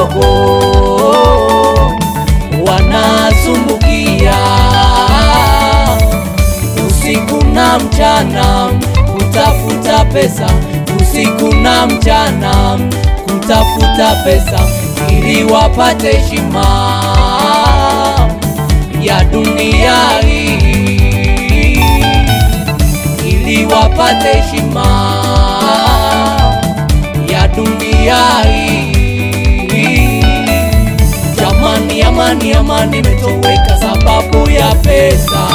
wadogo wanasumbukia usiku na mchana kutafuta pesa, usiku na mchana kutafuta pesa ili wapate heshima ya dunia hii, ili wapate heshima ya dunia hii. Jamani, amani, amani imetoweka sababu ya pesa.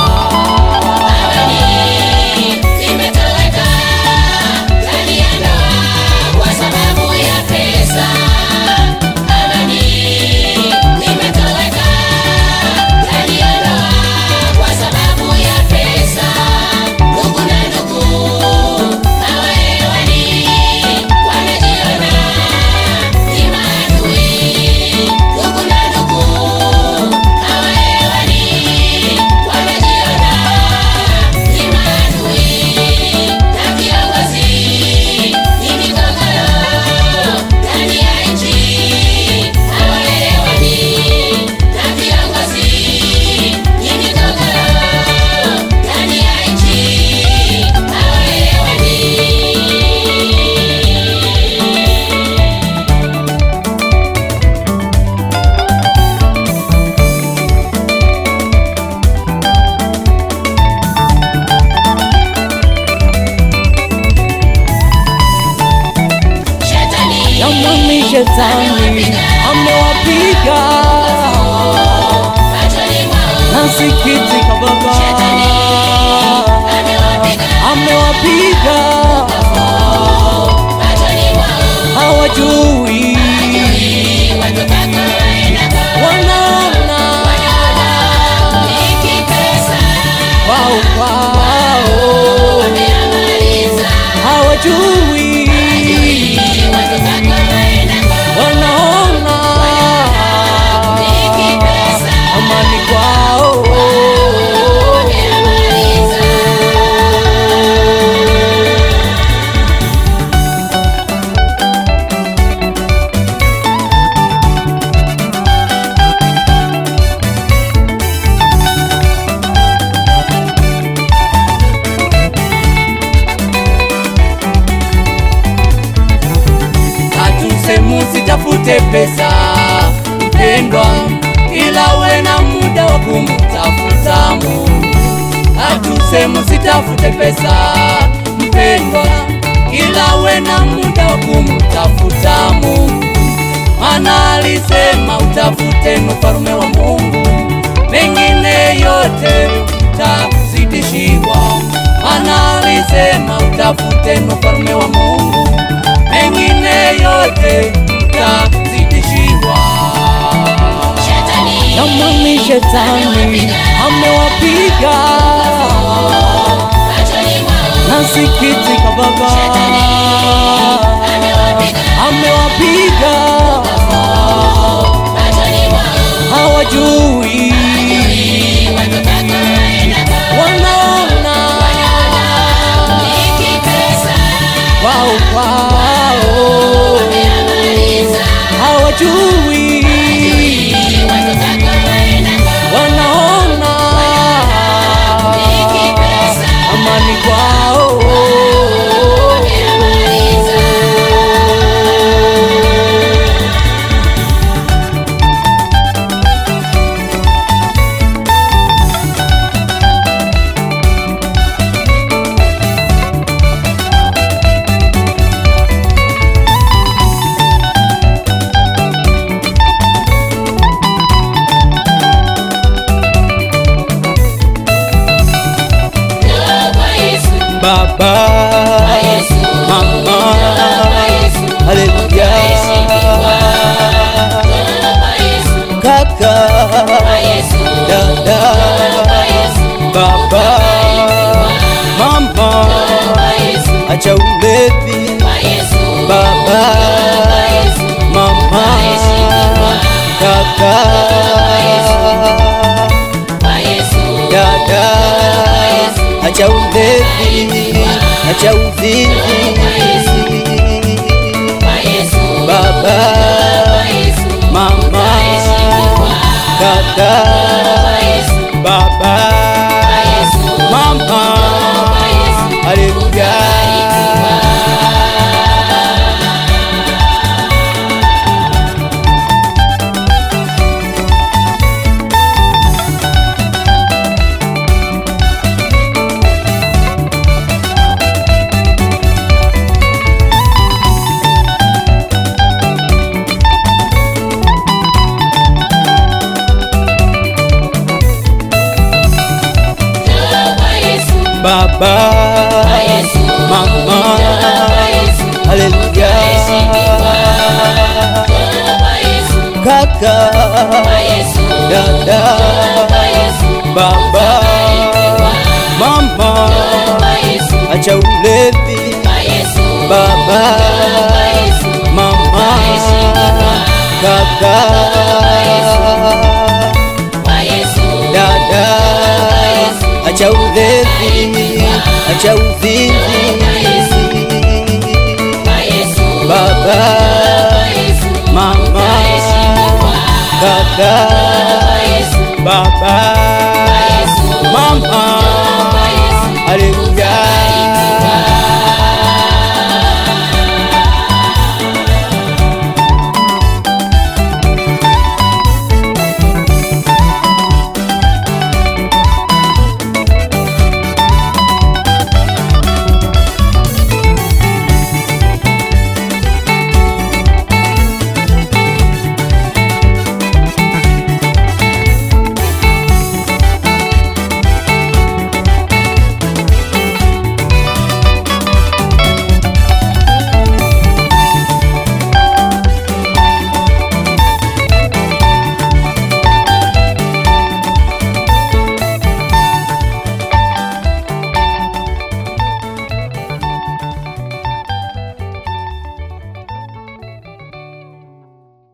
Shetani amewapiga, nasikitika baba, amewapiga, hawajui, wanaona wao hawajui, wanaona amani kwao. Musitafute pesa mpendwa, ila we na muda wa kumtafuta Mungu. Hatusemi musitafute pesa mpendwa, ila we na muda wa kumtafuta Mungu. Maana alisema utafute ufalme wa Mungu, mengine yote utazidishiwa. Maana alisema utafute ufalme wa Mungu, mengine yote utazidishiwa. Jamani, shetani amewapiga, nasikitika baba, amewapiga, hawajui, wanaona wao hawajui, wanaona amani kwao. Baba, mama, haleluya, kaka, dada, baba, mama, acha ulevi, baba, mama, kaka, dada, acha ulevi, acha uzinzi, baba, baba, mama, haleluya, kaka, dada, baba, mama, acha ulevi, baba, mama, kaka, dada, acha ulevi, acha uzinzi, baba, mama, kaka, baba,